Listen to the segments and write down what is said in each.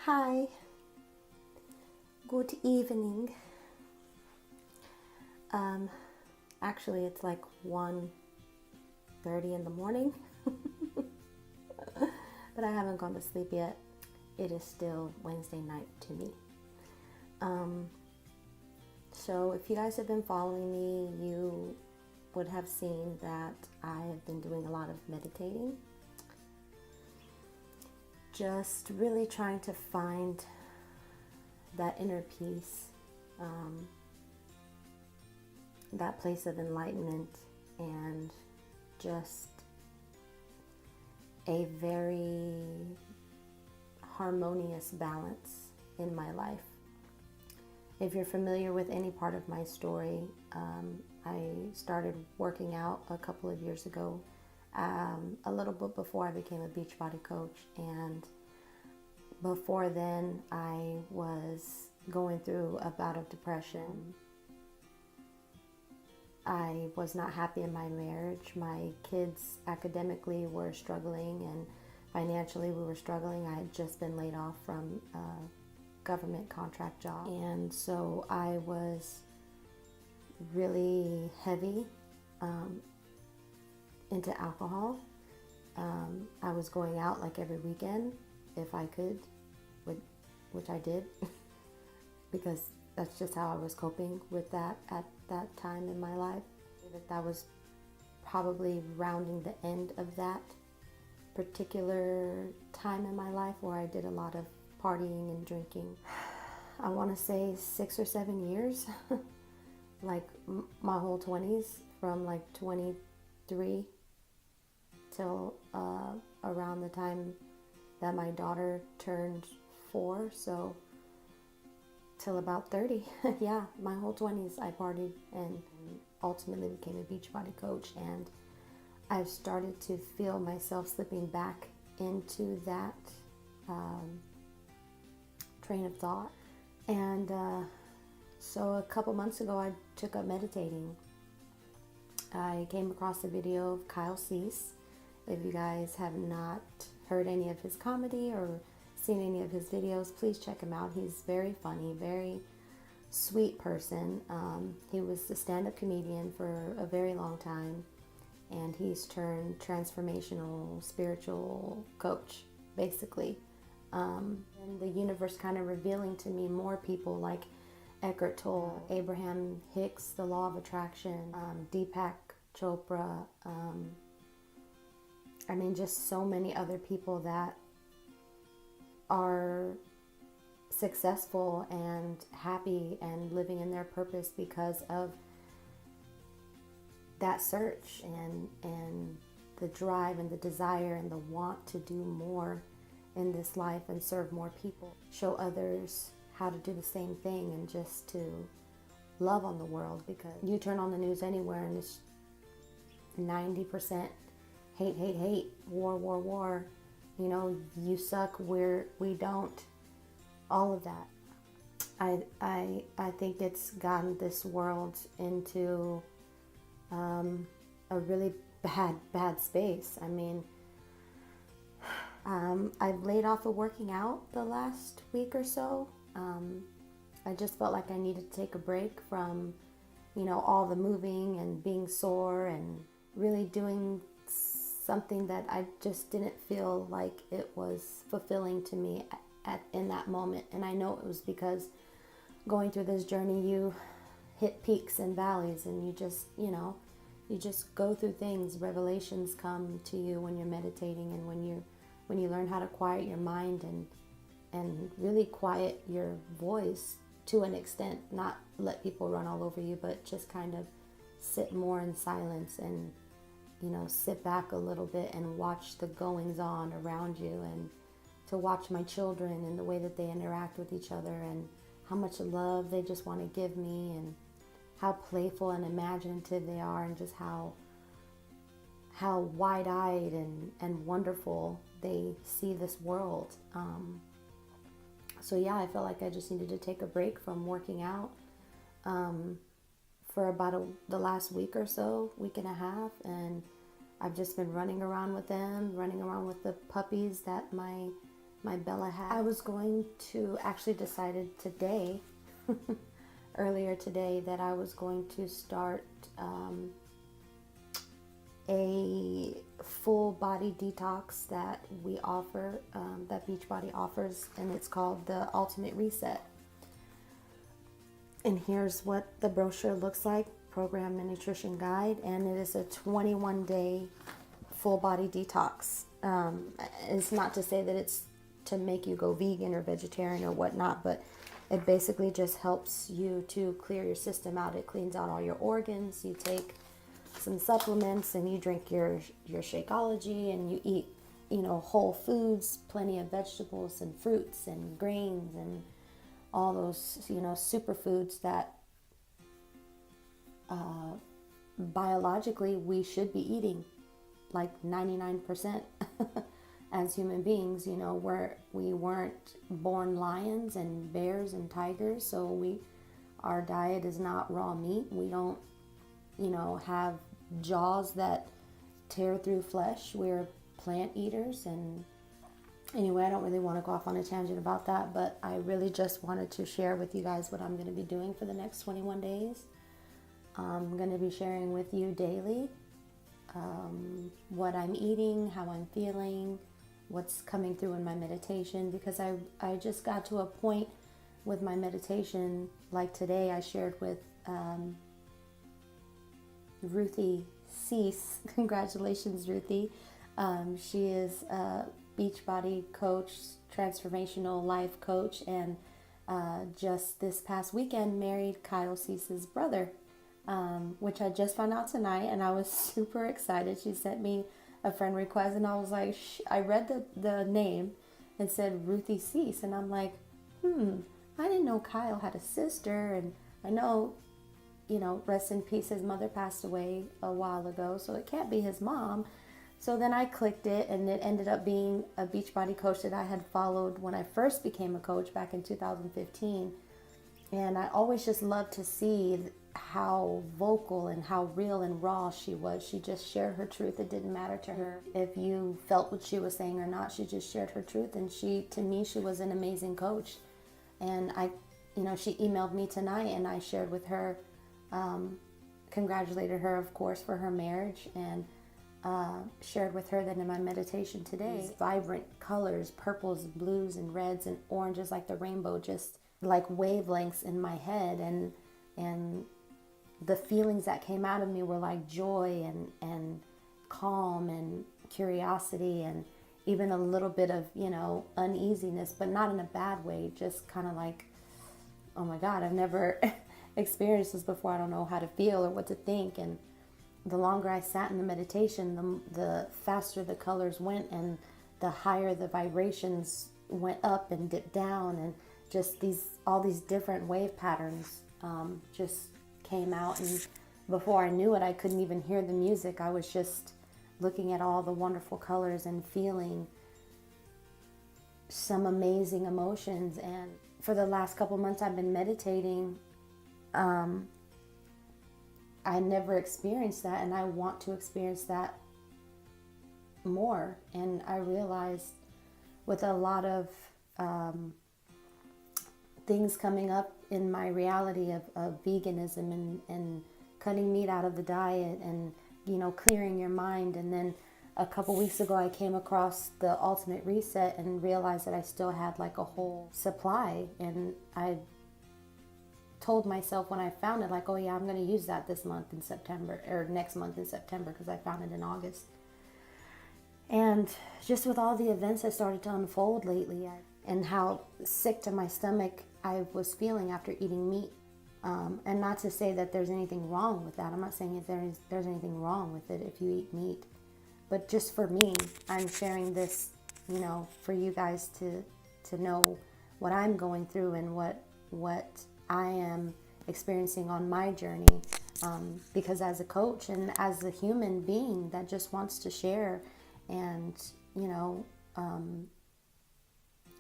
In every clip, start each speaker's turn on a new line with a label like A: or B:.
A: Hi, good evening. Um, Actually, it's like 1:30 in the morning, but I haven't gone to sleep yet. It is still Wednesday night to me. Um, so, if you guys have been following me, you would have seen that I have been doing a lot of meditating. Just really trying to find that inner peace, um, that place of enlightenment, and just a very harmonious balance in my life. If you're familiar with any part of my story, I started working out a couple of years ago, a little bit before I became a Beachbody coach. And before then, I was going through a bout of depression. I was not happy in my marriage. My kids academically were struggling, and financially we were struggling. I had just been laid off from a government contract job. And so I was really heavy into alcohol. I was going out like every weekend if I could, which I did, because that's just how I was coping with that at that time in my life. That was probably rounding the end of that particular time in my life where I did a lot of partying and drinking. I want to say 6 or 7 years, like my whole 20s, from like 23 till around the time that my daughter turned 4, so till about 30. Yeah, my whole 20s I partied and ultimately became a Beachbody coach, and I've started to feel myself slipping back into that train of thought. And so a couple months ago I took up meditating. I came across a video of Kyle Cease. If you guys have not heard any of his comedy or seen any of his videos, please check him out. He's very funny, very sweet person. He was a stand-up comedian for a very long time, and he's turned transformational spiritual coach, basically. And the universe kind of revealing to me more people like Eckhart Tolle, Abraham Hicks, the Law of Attraction, Deepak Chopra. I mean, just so many other people that are successful and happy and living in their purpose because of that search and the drive and the desire and the want to do more in this life and serve more people, show others how to do the same thing, and just to love on the world. Because you turn on the news anywhere and it's 90% hate, hate, hate, war, war, war. You know, you suck, we don't. All of that. I think it's gotten this world into a really bad space. I mean, I've laid off of working out the last week or so. I just felt like I needed to take a break from, all the moving and being sore and really doing something that I just didn't feel like it was fulfilling to me in that moment. And I know it was because going through this journey, you hit peaks and valleys, and you just go through things. Revelations come to you when you're meditating, and when you learn how to quiet your mind and really quiet your voice to an extent, not let people run all over you, but just kind of sit more in silence and sit back a little bit and watch the goings on around you, and to watch my children and the way that they interact with each other and how much love they just want to give me, and how playful and imaginative they are, and just how wide-eyed and wonderful they see this world. So yeah, I felt like I just needed to take a break from working out for about the last week or so, week and a half, and I've just been running around with them, running around with the puppies that my my Bella hat. I was going to actually decided today, earlier today, that I was going to start a full body detox that we offer, that Beachbody offers, and it's called the Ultimate Reset. And here's what the brochure looks like, program and nutrition guide, and it is a 21-day full body detox. It's not to say that it's to make you go vegan or vegetarian or whatnot, but it basically just helps you to clear your system out. It cleans out all your organs. You take some supplements and you drink your Shakeology, and you eat, whole foods, plenty of vegetables and fruits and grains and all those, superfoods that biologically we should be eating, like 99% as human beings. We weren't born lions and bears and tigers, so our diet is not raw meat. We don't, have jaws that tear through flesh. We're plant eaters. And anyway, I don't really want to go off on a tangent about that, but I really just wanted to share with you guys what I'm going to be doing for the next 21 days. I'm going to be sharing with you daily what I'm eating, how I'm feeling, what's coming through in my meditation, because I just got to a point with my meditation, like today I shared with Ruthie Cease. Congratulations, Ruthie. She is a Beachbody coach, transformational life coach, and just this past weekend married Kyle Cease's brother, which I just found out tonight, and I was super excited. She sent me a friend request, and I was like, I read the name and said Ruthie Cease, and I'm like, I didn't know Kyle had a sister, and I know, rest in peace, his mother passed away a while ago, so it can't be his mom. So then I clicked it, and it ended up being a Beachbody coach that I had followed when I first became a coach back in 2015. And I always just loved to see how vocal and how real and raw she was. She just shared her truth. It didn't matter to her if you felt what she was saying or not. She just shared her truth. And to me, she was an amazing coach. And she emailed me tonight, and I shared with her, congratulated her, of course, for her marriage, and shared with her that in my meditation today, these vibrant colors, purples, blues, and reds, and oranges, like the rainbow, just like wavelengths in my head, and the feelings that came out of me were like joy and calm and curiosity, and even a little bit of uneasiness, but not in a bad way, just kind of like, oh my God, I've never experienced this before. I don't know how to feel or what to think. And the longer I sat in the meditation, the faster the colors went, and the higher the vibrations went up and dipped down, and just all these different wave patterns just came out. And before I knew it, I couldn't even hear the music. I was just looking at all the wonderful colors and feeling some amazing emotions. And for the last couple months I've been meditating, I never experienced that, and I want to experience that more. And I realized with a lot of things coming up in my reality of veganism and cutting meat out of the diet, and clearing your mind. And then a couple weeks ago I came across the Ultimate Reset and realized that I still had like a whole supply, and I told myself when I found it, like, oh yeah, I'm going to use that this month in September, or next month in September, because I found it in August. And just with all the events that started to unfold lately, and how sick to my stomach I was feeling after eating meat, and not to say that there's anything wrong with that. I'm not saying if there's anything wrong with it if you eat meat, but just for me, I'm sharing this, for you guys to know what I'm going through and what I am experiencing on my journey, because as a coach and as a human being that just wants to share and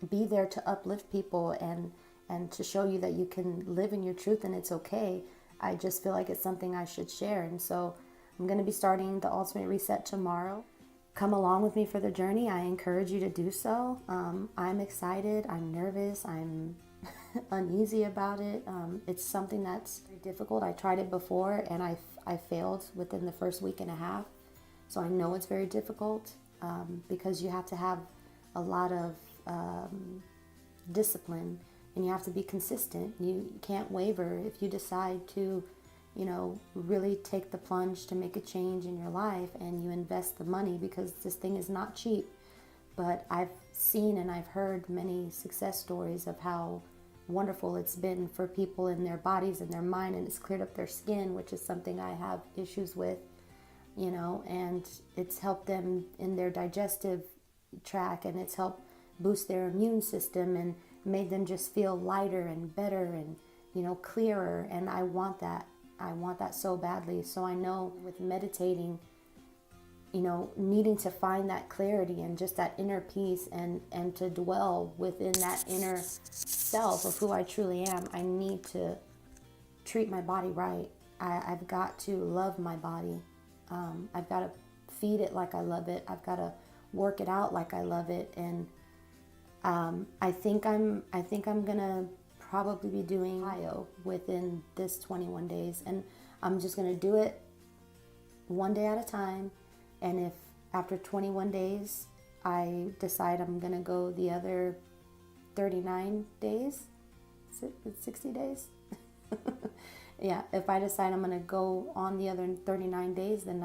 A: be there to uplift people and to show you that you can live in your truth and it's okay, I just feel like it's something I should share. And so I'm going to be starting the Ultimate Reset tomorrow. come along with me for the journey, I encourage you to do so. I'm excited, I'm nervous, I'm uneasy about it. It's something that's very difficult. I tried it before and I failed within the first week and a half. So I know it's very difficult because you have to have a lot of discipline, and you have to be consistent. You can't waver. If you decide to, really take the plunge to make a change in your life, and you invest the money, because this thing is not cheap. But I've seen and I've heard many success stories of how wonderful it's been for people in their bodies and their mind, and it's cleared up their skin, which is something I have issues with, and it's helped them in their digestive tract, and it's helped boost their immune system and made them just feel lighter and better and, clearer. And I want that. I want that so badly. So I know with meditating, needing to find that clarity and just that inner peace and to dwell within that inner self of who I truly am, I need to treat my body right. I've got to love my body. I've got to feed it like I love it. I've got to work it out like I love it. And I think I'm gonna probably be doing IO within this 21 days, and I'm just gonna do it one day at a time. And if after 21 days I decide I'm gonna go the other 39 days, 60 days, yeah, if I decide I'm gonna go on the other 39 days, then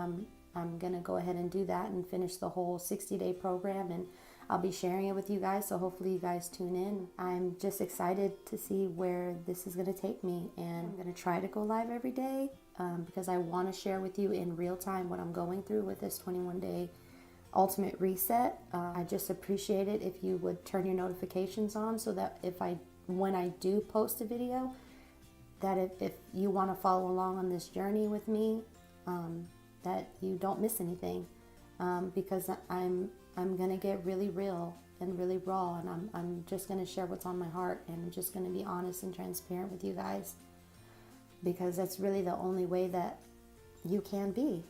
A: I'm gonna go ahead and do that and finish the whole 60-day program, and I'll be sharing it with you guys, so hopefully you guys tune in. I'm just excited to see where this is going to take me, and I'm going to try to go live every day because I want to share with you in real time what I'm going through with this 21-day ultimate reset. I just appreciate it if you would turn your notifications on, so that when I do post a video, that if you want to follow along on this journey with me, that you don't miss anything, because I'm gonna get really real and really raw, and I'm just gonna share what's on my heart, and I'm just gonna be honest and transparent with you guys, because that's really the only way that you can be.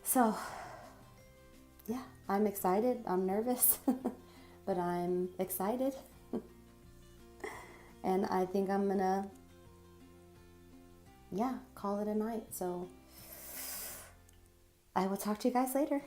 A: So yeah, I'm excited, I'm nervous, but I'm excited. And I think I'm gonna, call it a night. So I will talk to you guys later.